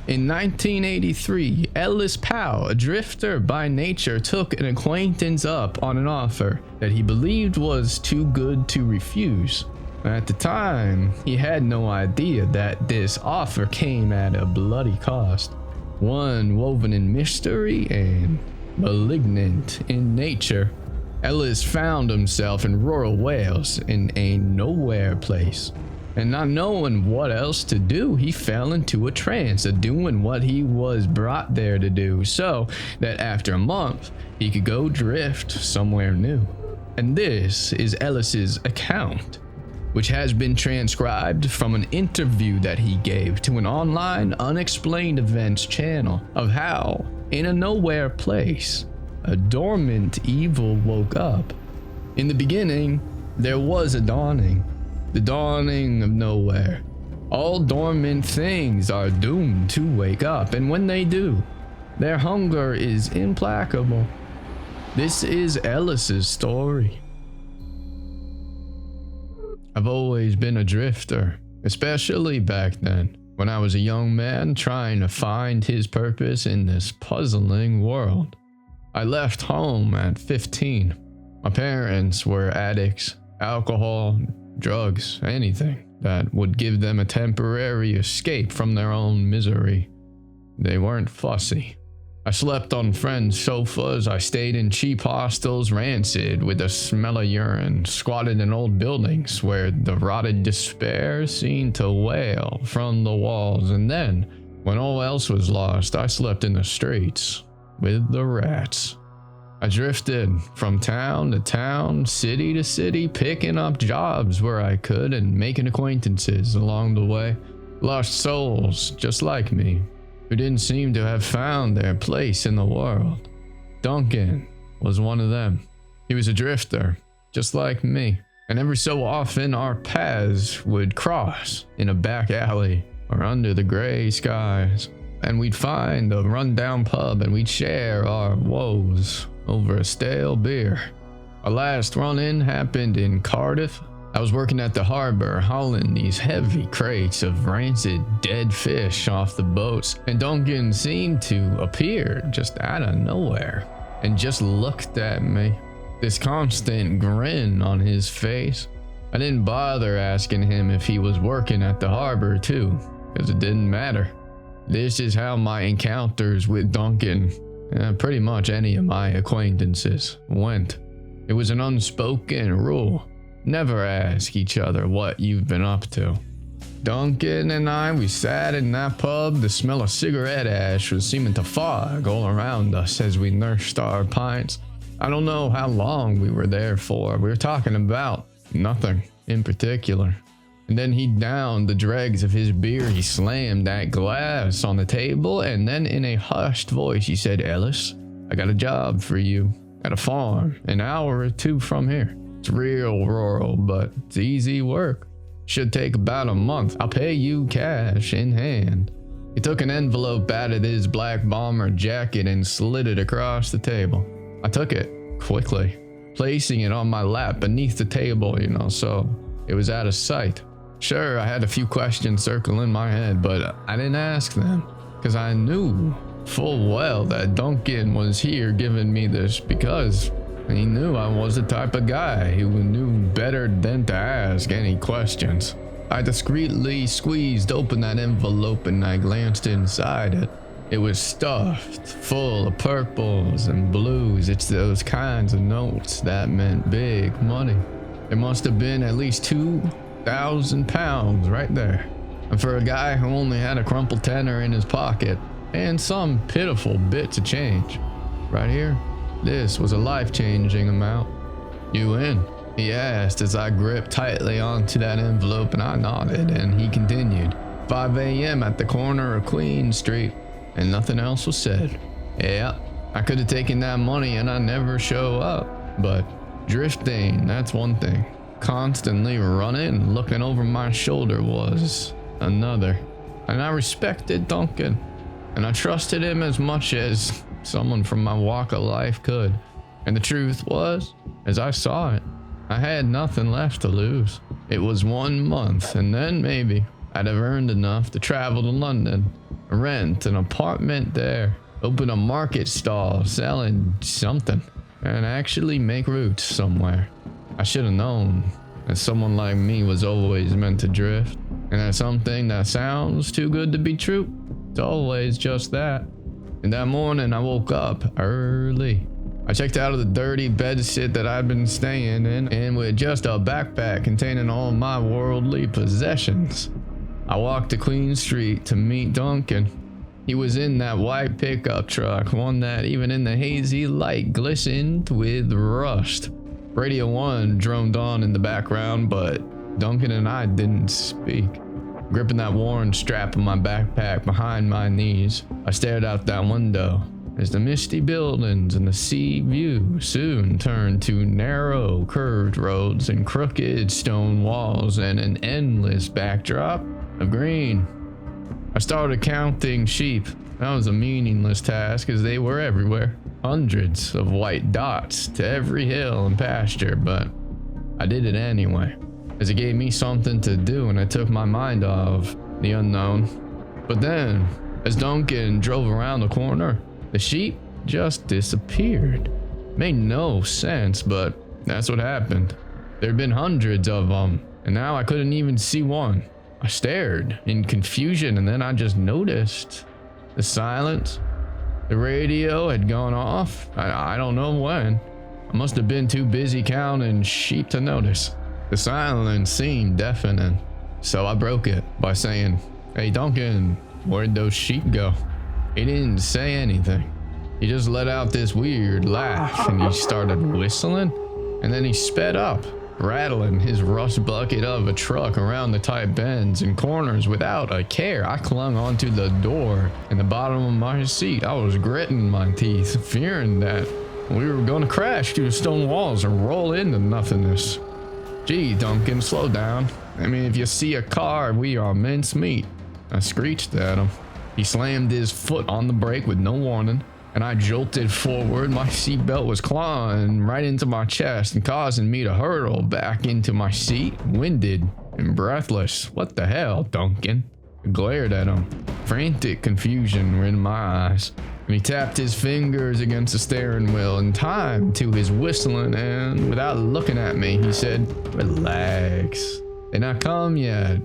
In 1983, Elis Powell, a drifter by nature, took an acquaintance up on an offer that he believed was too good to refuse. At the time, he had no idea that this offer came at a bloody cost, one woven in mystery and malignant in nature. Elis found himself in rural Wales in a nowhere place, and not knowing what else to do, he fell into a trance of doing what he was brought there to do, so that after a month, he could go drift somewhere new. And this is Elis's account, which has been transcribed from an interview that he gave to an online Unexplained Events Channel of how, in a nowhere place, a dormant evil woke up. In the beginning, there was a dawning, the dawning of nowhere. All dormant things are doomed to wake up, and when they do, their hunger is implacable. This is Elis's story. I've always been a drifter, especially back then, when I was a young man trying to find his purpose in this puzzling world. I left home at 15. My parents were addicts, alcohol, drugs, anything that would give them a temporary escape from their own misery. They weren't fussy. I slept on friends' sofas, I stayed in cheap hostels, rancid with the smell of urine, squatted in old buildings where the rotted despair seemed to wail from the walls, and then, when all else was lost, I slept in the streets with the rats. I drifted from town to town, city to city, picking up jobs where I could and making acquaintances along the way. Lost souls just like me, who didn't seem to have found their place in the world. Duncan was one of them. He was a drifter, just like me, and every so often our paths would cross in a back alley or under the gray skies, and we'd find a rundown pub and we'd share our woes over a stale beer. Our last run-in happened in Cardiff. I was working at the harbor, hauling these heavy crates of rancid dead fish off the boats, and Duncan seemed to appear just out of nowhere and just looked at me, this constant grin on his face. I didn't bother asking him if he was working at the harbor too, because it didn't matter. This is how my encounters with Duncan, pretty much any of my acquaintances, went. It was an unspoken rule. Never ask each other what you've been up to. Duncan and I, we sat in that pub. The smell of cigarette ash was seeming to fog all around us as we nursed our pints. I don't know how long we were there for. We were talking about nothing in particular. And then he downed the dregs of his beer. He slammed that glass on the table, and then in a hushed voice he said, "Elis, I got a job for you at a farm an hour or two from here. It's real rural, but it's easy work. Should take about a month. I'll pay you cash in hand." He took an envelope out of his black bomber jacket and slid it across the table. I took it quickly, placing it on my lap beneath the table, so it was out of sight. Sure, I had a few questions circling my head, but I didn't ask them, because I knew full well that Duncan was here giving me this because he knew I was the type of guy who knew better than to ask any questions. I discreetly squeezed open that envelope and I glanced inside it. It was stuffed full of purples and blues. It's those kinds of notes that meant big money. There must have been at least £2,000 right there. And for a guy who only had a crumpled tenner in his pocket and some pitiful bits of change, right here, this was a life-changing amount. "You in?" he asked as I gripped tightly onto that envelope, and I nodded, and he continued. 5 a.m. at the corner of Queen Street, and nothing else was said. Yeah, I could have taken that money and I never show up, but drifting, that's one thing. Constantly running, looking over my shoulder was another. And I respected Duncan, and I trusted him as much as someone from my walk of life could. And the truth was, as I saw it, I had nothing left to lose. It was 1 month, and then maybe I'd have earned enough to travel to London rent an apartment there, open a market stall selling something, and actually make roots somewhere. I should have known that someone like me was always meant to drift, and that something that sounds too good to be true, it's always just that. And that morning I woke up early. I checked out of the dirty bedsit that I'd been staying in, and with just a backpack containing all my worldly possessions, I walked to Queen Street to meet Duncan. He was in that white pickup truck, one that even in the hazy light glistened with rust. Radio 1 droned on in the background, but Duncan and I didn't speak. Gripping that worn strap of my backpack behind my knees, I stared out that window as the misty buildings and the sea view soon turned to narrow, curved roads and crooked stone walls and an endless backdrop of green. I started counting sheep. That was a meaningless task as they were everywhere. Hundreds of white dots to every hill and pasture, but I did it anyway, as it gave me something to do and it took my mind off the unknown. But then, as Duncan drove around the corner, the sheep just disappeared. Made no sense, but that's what happened. There'd been hundreds of them, and now I couldn't even see one. I stared in confusion, and then I just noticed the silence. The radio had gone off. I don't know when. I must have been too busy counting sheep to notice. The silence seemed deafening, so I broke it by saying, "Hey Duncan, where'd those sheep go?" He didn't say anything. He just let out this weird laugh and he started whistling, and then he sped up, rattling his rust bucket of a truck around the tight bends and corners without a care. I clung onto the door in the bottom of my seat. I was gritting my teeth, fearing that we were going to crash through the stone walls and roll into nothingness. "Gee, Duncan, slow down. I mean, if you see a car, we are mincemeat." I screeched at him. He slammed his foot on the brake with no warning, and I jolted forward. My seatbelt was clawing right into my chest and causing me to hurtle back into my seat, winded and breathless. "What the hell, Duncan?" I glared at him. Frantic confusion were in my eyes, and he tapped his fingers against the steering wheel in time to his whistling, and without looking at me, he said, "Relax. They're not come yet,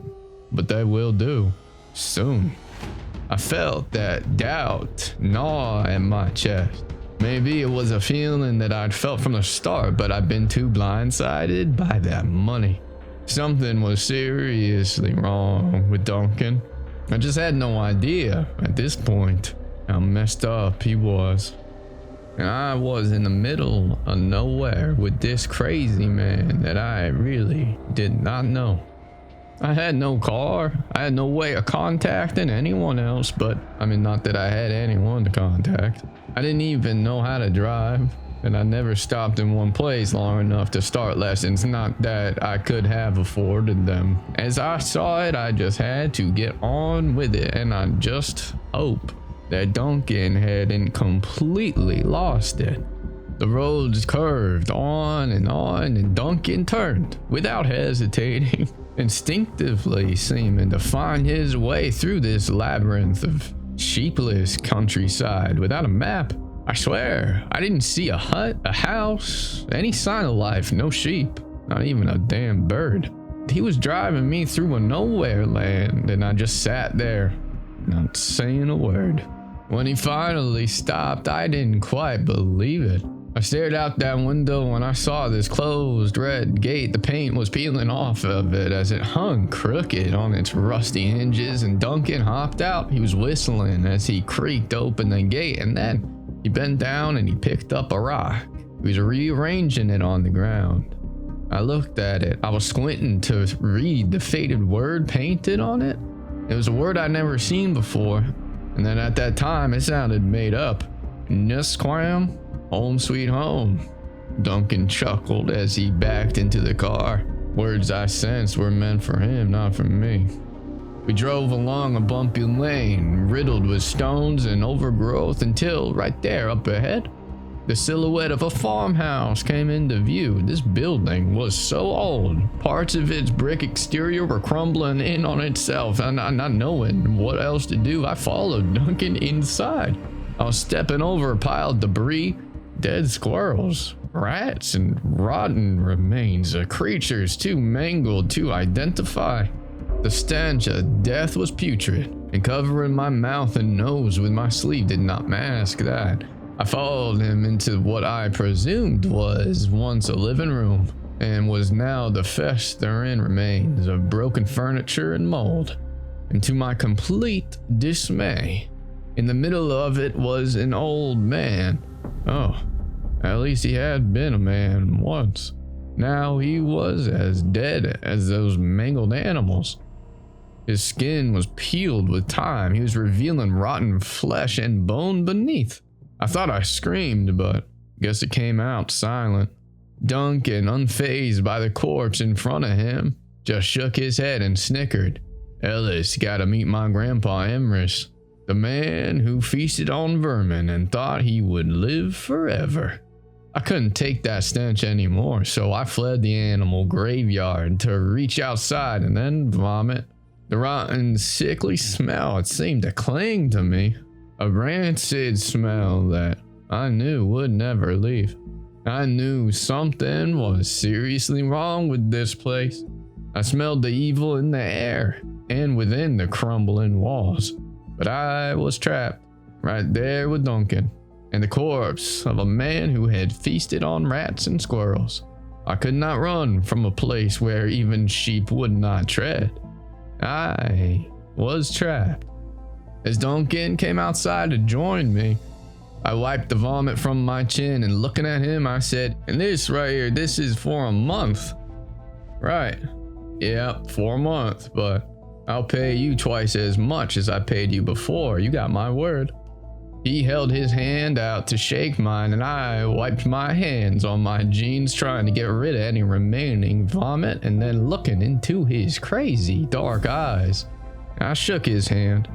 but they will do soon." I felt that doubt gnaw at my chest. Maybe it was a feeling that I'd felt from the start, but I'd been too blindsided by that money. Something was seriously wrong with Duncan. I just had no idea at this point how messed up he was. And I was in the middle of nowhere with this crazy man that I really did not know. I had no car. I had no way of contacting anyone else, but I mean, not that I had anyone to contact. I didn't even know how to drive, and I never stopped in one place long enough to start lessons. Not that I could have afforded them. As I saw it, I just had to get on with it, and I just hope that Duncan hadn't completely lost it. The roads curved on, and Duncan turned without hesitating, instinctively seeming to find his way through this labyrinth of sheepless countryside without a map. I swear, I didn't see a hut, a house, any sign of life, no sheep, not even a damn bird. He was driving me through a nowhere land, and I just sat there, not saying a word. When he finally stopped, I didn't quite believe it. I stared out that window when I saw this closed red gate. The paint was peeling off of it as it hung crooked on its rusty hinges, and Duncan hopped out. He was whistling as he creaked open the gate, and then he bent down and he picked up a rock. He was rearranging it on the ground. I looked at it. I was squinting to read the faded word painted on it. It was a word I'd never seen before, and then at that time it sounded made up. Nusquam, home sweet home. Duncan chuckled as he backed into the car. Words I sensed were meant for him, not for me. We drove along a bumpy lane, riddled with stones and overgrowth, until right there up ahead, The silhouette of a farmhouse came into view. This building was so old. Parts of its brick exterior were crumbling in on itself, and not knowing what else to do, I followed Duncan inside. I was stepping over a pile of debris, dead squirrels, rats, and rotten remains of creatures too mangled to identify. The stench of death was putrid, and covering my mouth and nose with my sleeve did not mask that. I followed him into what I presumed was once a living room, and was now the festering remains of broken furniture and mold. And to my complete dismay, in the middle of it was an old man. Oh, at least he had been a man once. Now he was as dead as those mangled animals. His skin was peeled with time. He was revealing rotten flesh and bone beneath. I thought I screamed, but guess it came out silent. Duncan, unfazed by the corpse in front of him, just shook his head and snickered. Elis gotta meet my grandpa Emrys, the man who feasted on vermin and thought he would live forever. I couldn't take that stench anymore, so I fled the animal graveyard to reach outside and then vomit. The rotten, sickly smell, it seemed to cling to me. A rancid smell that I knew would never leave. I knew something was seriously wrong with this place. I smelled the evil in the air and within the crumbling walls. But I was trapped right there with Duncan and the corpse of a man who had feasted on rats and squirrels. I could not run from a place where even sheep would not tread. I was trapped. As Duncan came outside to join me, I wiped the vomit from my chin and looking at him, I said, "And this right here, this is for a month." "Right. Yep, for a month, but I'll pay you twice as much as I paid you before. You got my word." He held his hand out to shake mine, and I wiped my hands on my jeans trying to get rid of any remaining vomit, and then looking into his crazy dark eyes, I shook his hand.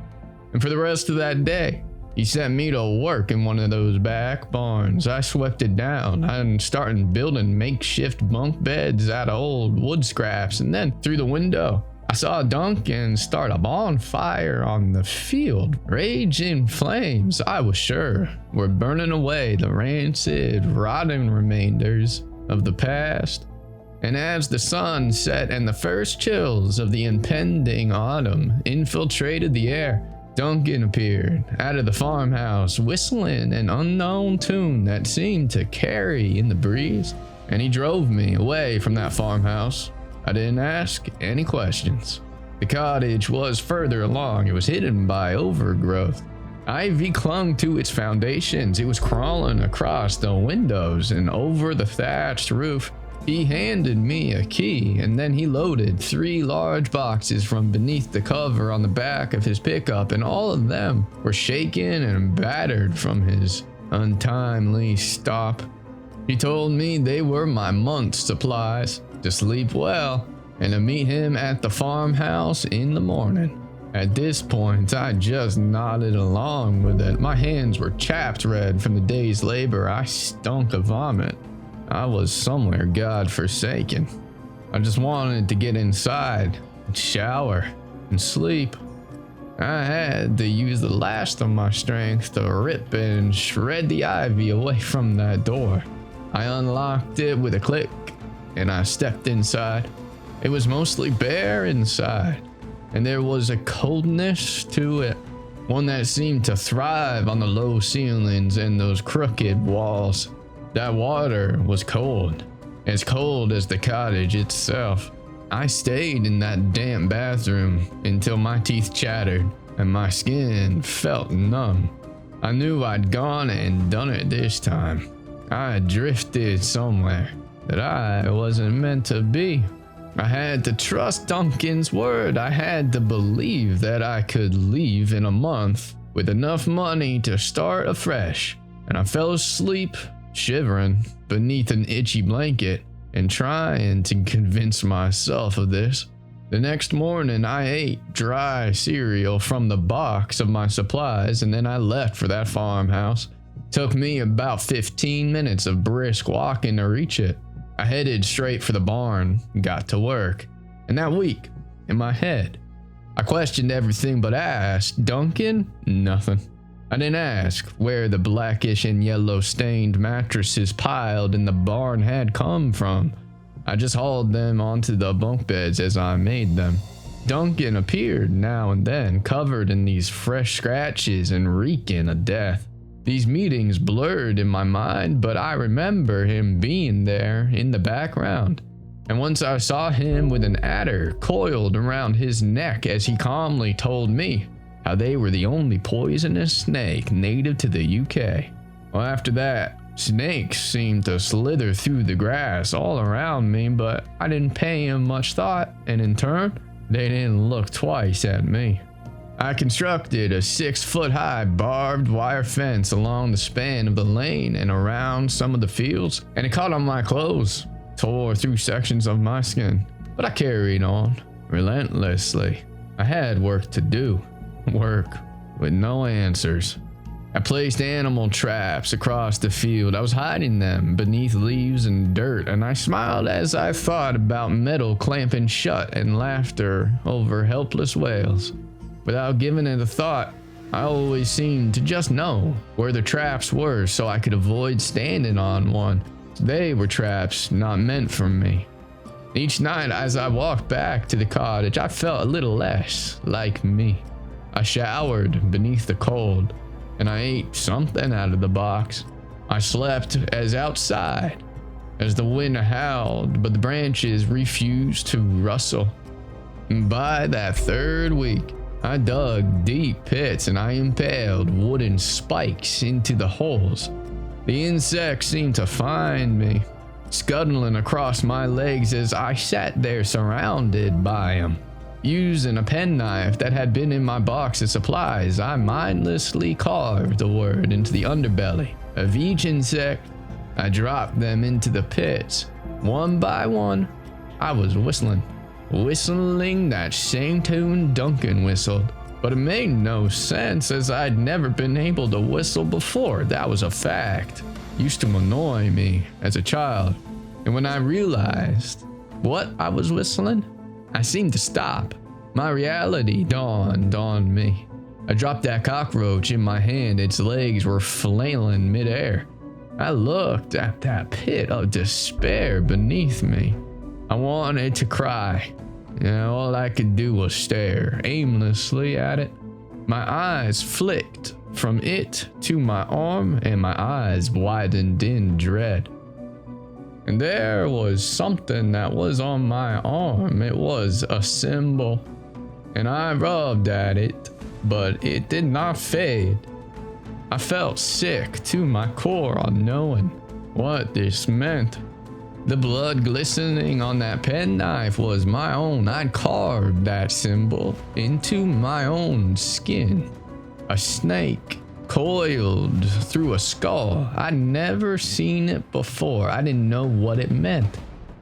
And for the rest of that day, he sent me to work in one of those back barns. I swept it down. I started building makeshift bunk beds out of old wood scraps, and then through the window, I saw Duncan start a bonfire on the field. Raging flames, I was sure, were burning away the rancid, rotting remainders of the past. And as the sun set and the first chills of the impending autumn infiltrated the air, Duncan appeared out of the farmhouse, whistling an unknown tune that seemed to carry in the breeze, and he drove me away from that farmhouse. I didn't ask any questions. The cottage was further along. It was hidden by overgrowth. Ivy clung to its foundations. It was crawling across the windows and over the thatched roof. He handed me a key, and then he loaded 3 large boxes from beneath the cover on the back of his pickup, and all of them were shaken and battered from his untimely stop. He told me they were my month's supplies, to sleep well, and to meet him at the farmhouse in the morning. At this point, I just nodded along with it. My hands were chapped red from the day's labor. I stunk of vomit. I was somewhere godforsaken. I just wanted to get inside, and shower, and sleep. I had to use the last of my strength to rip and shred the ivy away from that door. I unlocked it with a click, and I stepped inside. It was mostly bare inside, and there was a coldness to it, one that seemed to thrive on the low ceilings and those crooked walls. That water was cold as the cottage itself. I stayed in that damp bathroom until my teeth chattered and my skin felt numb. I knew I'd gone and done it this time. I had drifted somewhere that I wasn't meant to be. I had to trust Duncan's word. I had to believe that I could leave in a month with enough money to start afresh. And I fell asleep, shivering beneath an itchy blanket and trying to convince myself of this. The next morning, I ate dry cereal from the box of my supplies, and then I left for that farmhouse. Took me about 15 minutes of brisk walking to reach it. I headed straight for the barn, got to work, and that week, in my head, I questioned everything but asked, Duncan? Nothing. I didn't ask where the blackish and yellow stained mattresses piled in the barn had come from. I just hauled them onto the bunk beds as I made them. Duncan appeared now and then, covered in these fresh scratches and reeking of death. These meetings blurred in my mind, but I remember him being there in the background. And once I saw him with an adder coiled around his neck as he calmly told me how they were the only poisonous snake native to the UK. Well, after that, snakes seemed to slither through the grass all around me, but I didn't pay them much thought, and in turn, they didn't look twice at me. I constructed a 6-foot-high barbed wire fence along the span of the lane and around some of the fields, and it caught on my clothes, tore through sections of my skin. But I carried on, relentlessly. I had work to do, work with no answers. I placed animal traps across the field. I was hiding them beneath leaves and dirt, and I smiled as I thought about metal clamping shut and laughter over helpless wails. Without giving it a thought, I always seemed to just know where the traps were so I could avoid standing on one. They were traps not meant for me. Each night as I walked back to the cottage, I felt a little less like me. I showered beneath the cold, and I ate something out of the box. I slept as outside as the wind howled, but the branches refused to rustle. And by that third week, I dug deep pits and I impaled wooden spikes into the holes. The insects seemed to find me, scuttling across my legs as I sat there surrounded by them. Using a penknife that had been in my box of supplies, I mindlessly carved the word into the underbelly of each insect. I dropped them into the pits. One by one, I was whistling that same tune Duncan whistled. But it made no sense as I'd never been able to whistle before. That was a fact. Used to annoy me as a child. And when I realized what I was whistling, I seemed to stop. My reality dawned on me. I dropped that cockroach in my hand. Its legs were flailing midair. I looked at that pit of despair beneath me. I wanted to cry. All I could do was stare aimlessly at it. My eyes flicked from it to my arm, and my eyes widened in dread. And there was something that was on my arm. It was a symbol, and I rubbed at it, but it did not fade. I felt sick to my core on knowing what this meant. The blood glistening on that penknife was my own. I'd carved that symbol into my own skin. A snake coiled through a skull. I'd never seen it before. I didn't know what it meant.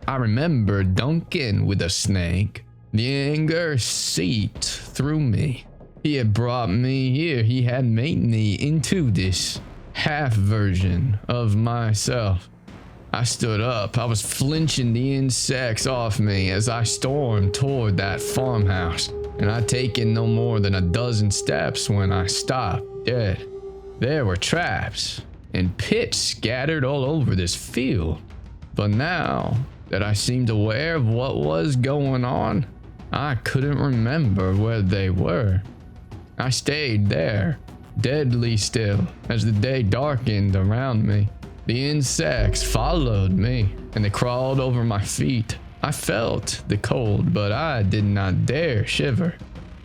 I remember Duncan with a snake. The anger seeped through me. He had brought me here. He had made me into this half version of myself. I stood up. I was flinching the insects off me as I stormed toward that farmhouse, and I'd taken no more than a dozen steps when I stopped dead. There were traps and pits scattered all over this field, but now that I seemed aware of what was going on, I couldn't remember where they were. I stayed there, deadly still, as the day darkened around me. The insects followed me, and they crawled over my feet. I felt the cold, but I did not dare shiver.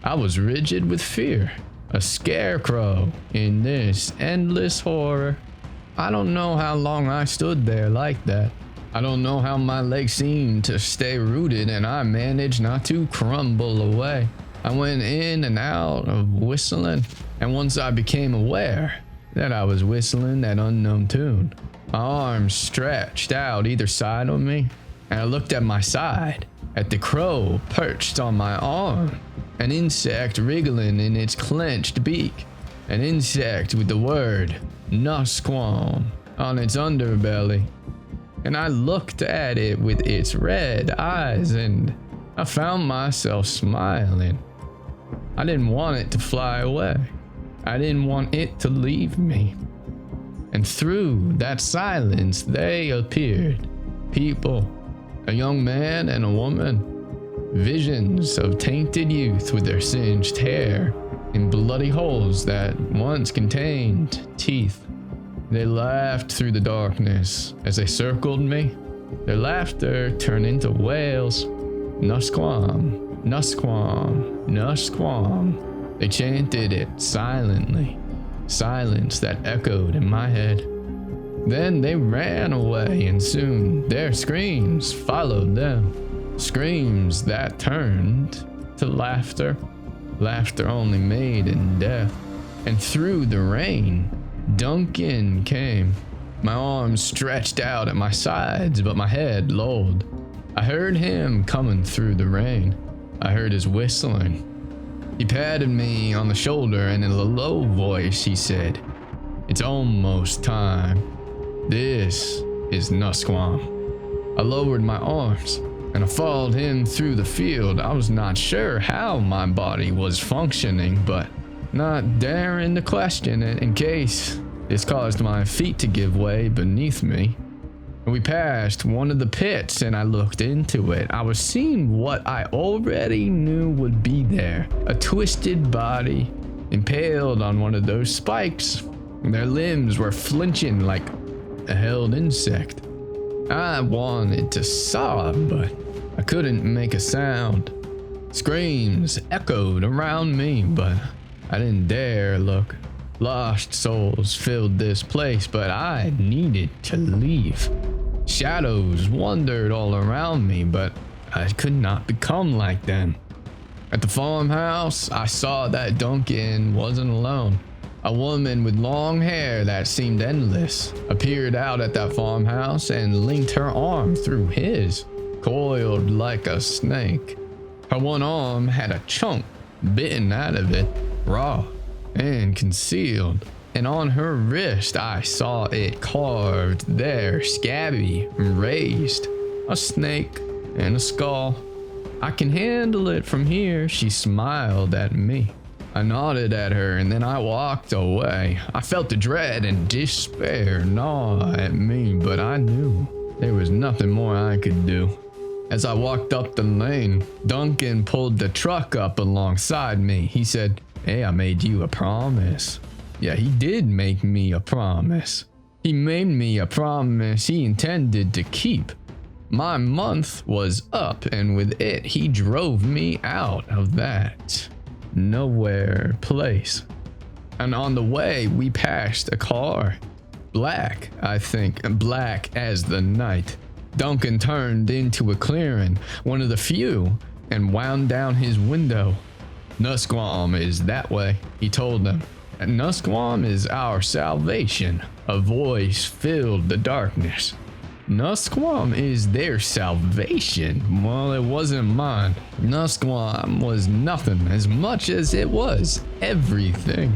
I was rigid with fear, a scarecrow in this endless horror. I don't know how long I stood there like that. I don't know how my legs seemed to stay rooted, and I managed not to crumble away. I went in and out of whistling, and once I became aware that I was whistling that unknown tune, my arms stretched out either side of me, and I looked at my side, at the crow perched on my arm, an insect wriggling in its clenched beak, an insect with the word Nusquam on its underbelly, and I looked at it with its red eyes, and I found myself smiling. I didn't want it to fly away. I didn't want it to leave me. And through that silence, they appeared. People, a young man and a woman. Visions of tainted youth with their singed hair in bloody holes that once contained teeth. They laughed through the darkness as they circled me. Their laughter turned into wails. Nusquam, Nusquam, Nusquam. They chanted it silently, silence that echoed in my head. Then they ran away, and soon their screams followed them. Screams that turned to laughter, laughter only made in death. And through the rain, Duncan came. My arms stretched out at my sides, but my head lolled. I heard him coming through the rain. I heard his whistling. He patted me on the shoulder, and in a low voice he said, "It's almost time. This is Nusquam." I lowered my arms, and I followed him through the field. I was not sure how my body was functioning, but not daring to question it in case this caused my feet to give way beneath me. We passed one of the pits, and I looked into it. I was seeing what I already knew would be there. A twisted body, impaled on one of those spikes. Their limbs were flinching like a held insect. I wanted to sob, but I couldn't make a sound. Screams echoed around me, but I didn't dare look. Lost souls filled this place, but I needed to leave. Shadows wandered all around me, but I could not become like them. At the farmhouse, I saw that Duncan wasn't alone. A woman with long hair that seemed endless appeared out at that farmhouse and linked her arm through his, coiled like a snake. Her one arm had a chunk bitten out of it, raw and concealed, and on her wrist I saw it carved there, scabby and raised, a snake and a skull. "I can handle it from here," she smiled at me. I nodded at her, and then I walked away. I felt the dread and despair gnaw at me, but I knew there was nothing more I could do. As I walked up the lane, Duncan pulled the truck up alongside me. He said, "Hey, I made you a promise." Yeah, he did make me a promise. He made me a promise he intended to keep. My month was up, and with it, he drove me out of that nowhere place. And on the way, we passed a car. Black, I think, black as the night. Duncan turned into a clearing, one of the few, and wound down his window. "Nusquam is that way," he told them. "And Nusquam is our salvation." A voice filled the darkness. Nusquam is their salvation. Well, it wasn't mine. Nusquam was nothing as much as it was everything.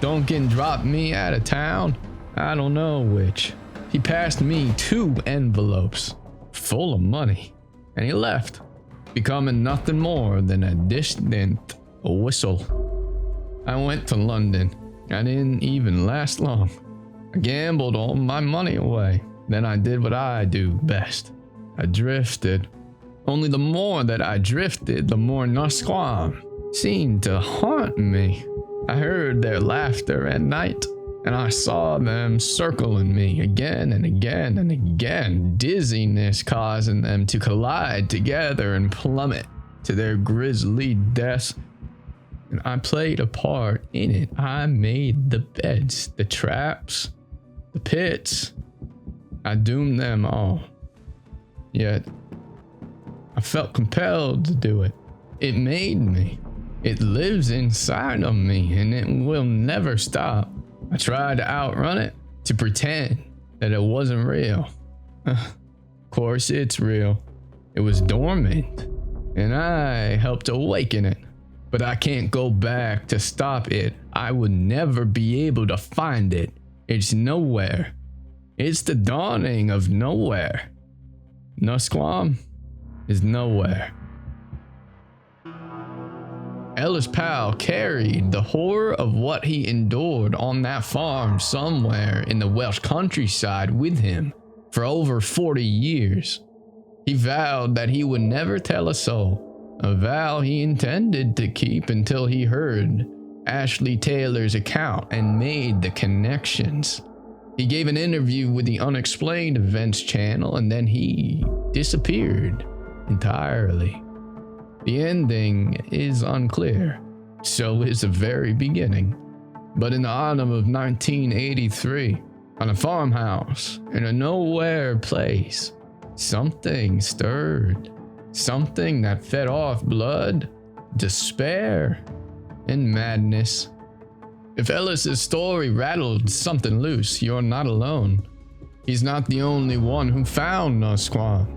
Duncan dropped me out of town. I don't know which. He passed me 2 envelopes full of money, and he left, becoming nothing more than a distant whistle. I went to London. I didn't even last long. I gambled all my money away. Then I did what I do best. I drifted. Only the more that I drifted, the more Nusquam seemed to haunt me. I heard their laughter at night, and I saw them circling me again and again and again, dizziness causing them to collide together and plummet to their grisly deaths. And I played a part in it. I made the beds, the traps, the pits. I doomed them all. Yet, I felt compelled to do it. It made me. It lives inside of me, and it will never stop. I tried to outrun it, to pretend that it wasn't real. Of course it's real. It was dormant, and I helped awaken it. But I can't go back to stop it. I would never be able to find it. It's nowhere. It's the dawning of nowhere. Nusquam is nowhere. Elis Powell carried the horror of what he endured on that farm somewhere in the Welsh countryside with him for over 40 years. He vowed that he would never tell a soul, a vow he intended to keep until he heard Ashley Taylor's account and made the connections. He gave an interview with the Unexplained Events Channel and then he disappeared entirely. The ending is unclear, so is the very beginning. But in the autumn of 1983, on a farmhouse in a nowhere place, something stirred. Something that fed off blood, despair, and madness. If Elis's story rattled something loose, you're not alone. He's not the only one who found Nusquam.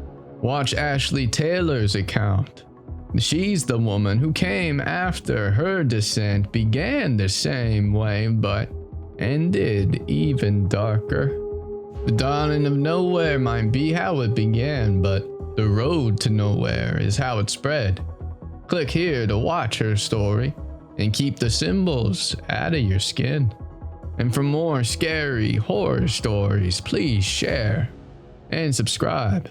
Watch Ashley Taylor's account. She's the woman who came after her descent began the same way, but ended even darker. The dawning of nowhere might be how it began, but the road to nowhere is how it spread. Click here to watch her story and keep the symbols out of your skin. And for more scary horror stories, please share and subscribe.